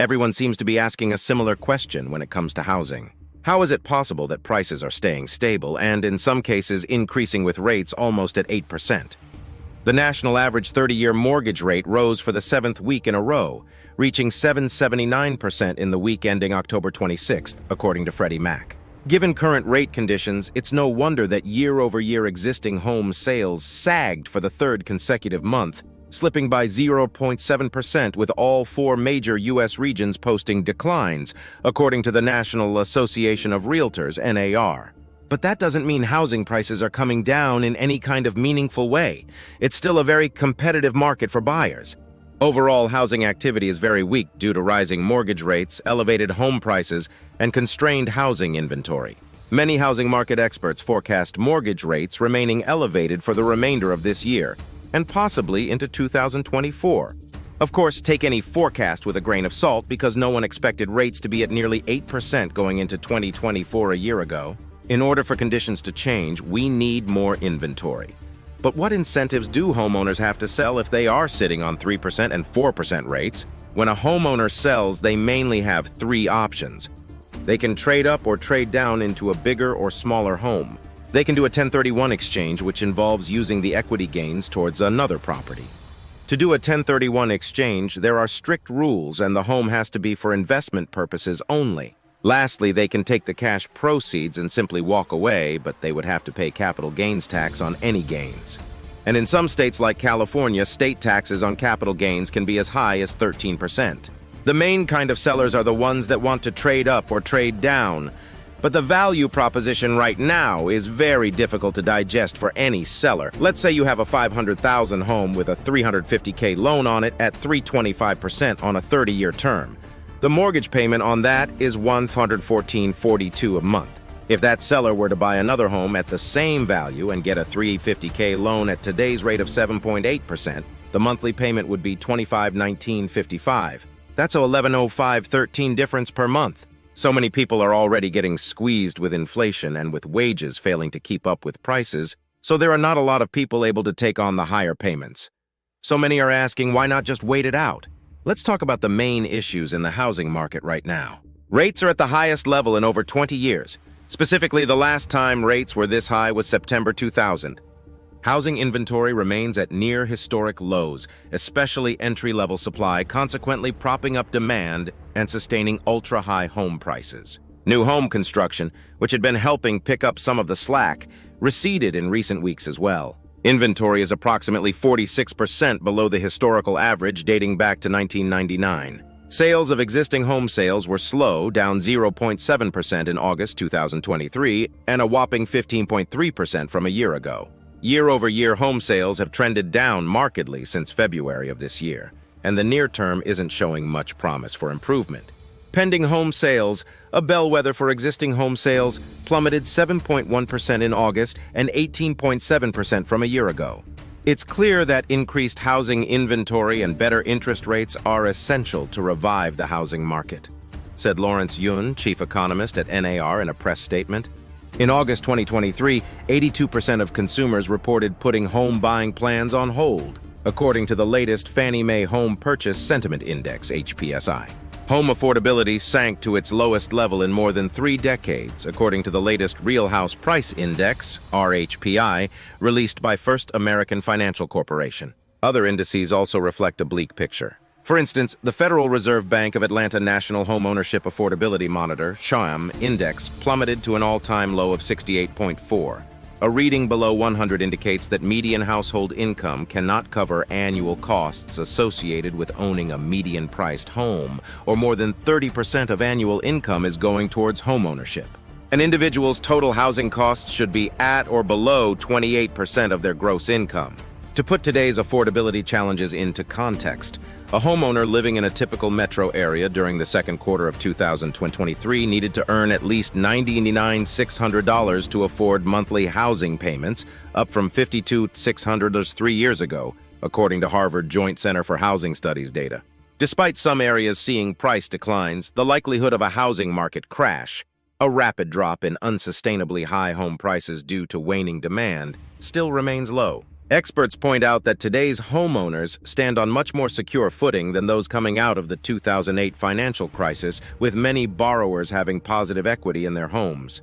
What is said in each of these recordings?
Everyone seems to be asking a similar question when it comes to housing. How is it possible that prices are staying stable and, in some cases, increasing with rates almost at 8%? The national average 30-year mortgage rate rose for the seventh week in a row, reaching 7.79% in the week ending October 26th, according to Freddie Mac. Given current rate conditions, it's no wonder that year-over-year existing home sales sagged for the third consecutive month, slipping by 0.7%, with all four major U.S. regions posting declines, according to the National Association of Realtors, NAR. But that doesn't mean housing prices are coming down in any kind of meaningful way. It's still a very competitive market for buyers. Overall, housing activity is very weak due to rising mortgage rates, elevated home prices, and constrained housing inventory. Many housing market experts forecast mortgage rates remaining elevated for the remainder of this year, and possibly into 2024. Of course, take any forecast with a grain of salt because no one expected rates to be at nearly 8% going into 2024 a year ago. In order for conditions to change, we need more inventory. But what incentives do homeowners have to sell if they are sitting on 3% and 4% rates? When a homeowner sells, they mainly have three options. They can trade up or trade down into a bigger or smaller home. They can do a 1031 exchange, which involves using the equity gains towards another property. To do a 1031 exchange, there are strict rules and the home has to be for investment purposes only. Lastly, they can take the cash proceeds and simply walk away, but they would have to pay capital gains tax on any gains. And in some states like California, state taxes on capital gains can be as high as 13%. The main kind of sellers are the ones that want to trade up or trade down. But the value proposition right now is very difficult to digest for any seller. Let's say you have a $500,000 home with a $350K loan on it at 325% on a 30-year term. The mortgage payment on that is $114.42 a month. If that seller were to buy another home at the same value and get a $350K loan at today's rate of 7.8%, the monthly payment would be $2519.55. That's a $1105.13 difference per month. So many people are already getting squeezed with inflation and with wages failing to keep up with prices, so there are not a lot of people able to take on the higher payments. So many are asking, why not just wait it out? Let's talk about the main issues in the housing market right now. Rates are at the highest level in over 20 years. Specifically, the last time rates were this high was September 2000. Housing inventory remains at near historic lows, especially entry-level supply, consequently propping up demand and sustaining ultra-high home prices. New home construction, which had been helping pick up some of the slack, receded in recent weeks as well. Inventory is approximately 46% below the historical average dating back to 1999. Sales of existing home sales were slow, down 0.7% in August 2023, and a whopping 15.3% from a year ago. Year-over-year home sales have trended down markedly since February of this year, and the near term isn't showing much promise for improvement. Pending home sales, a bellwether for existing home sales, plummeted 7.1% in August and 18.7% from a year ago. It's clear that increased housing inventory and better interest rates are essential to revive the housing market, said Lawrence Yun, chief economist at NAR, in a press statement. In August 2023, 82% of consumers reported putting home buying plans on hold, according to the latest Fannie Mae Home Purchase Sentiment Index, HPSI. Home affordability sank to its lowest level in more than 3 decades, according to the latest Real House Price Index, RHPI, released by First American Financial Corporation. Other indices also reflect a bleak picture. For instance, the Federal Reserve Bank of Atlanta National Home Ownership Affordability Monitor, SHAM, index plummeted to an all-time low of 68.4. A reading below 100 indicates that median household income cannot cover annual costs associated with owning a median-priced home, or more than 30% of annual income is going towards homeownership. An individual's total housing costs should be at or below 28% of their gross income. To put today's affordability challenges into context, a homeowner living in a typical metro area during the second quarter of 2023 needed to earn at least $99,600 to afford monthly housing payments, up from $52,600 3 years ago, according to Harvard Joint Center for Housing Studies data. Despite some areas seeing price declines, the likelihood of a housing market crash, a rapid drop in unsustainably high home prices due to waning demand, still remains low. Experts point out that today's homeowners stand on much more secure footing than those coming out of the 2008 financial crisis, with many borrowers having positive equity in their homes.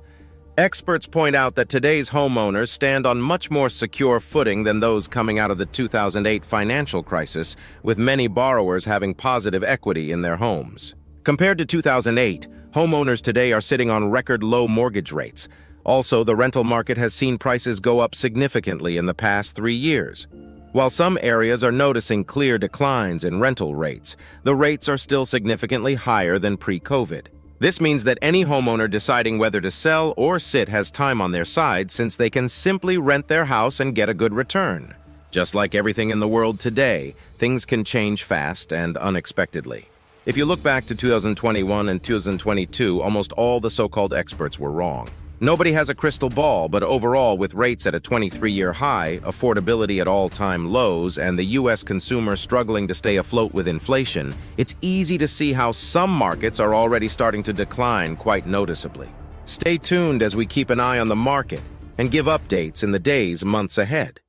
Experts point out that today's homeowners stand on much more secure footing than those coming out of the 2008 financial crisis, with many borrowers having positive equity in their homes. Compared to 2008, homeowners today are sitting on record low mortgage rates. Also, the rental market has seen prices go up significantly in the past 3 years. While some areas are noticing clear declines in rental rates, the rates are still significantly higher than pre-COVID. This means that any homeowner deciding whether to sell or sit has time on their side, since they can simply rent their house and get a good return. Just like everything in the world today, things can change fast and unexpectedly. If you look back to 2021 and 2022, almost all the so-called experts were wrong. Nobody has a crystal ball, but overall, with rates at a 23-year high, affordability at all-time lows, and the U.S. consumer struggling to stay afloat with inflation, it's easy to see how some markets are already starting to decline quite noticeably. Stay tuned as we keep an eye on the market and give updates in the days, months ahead.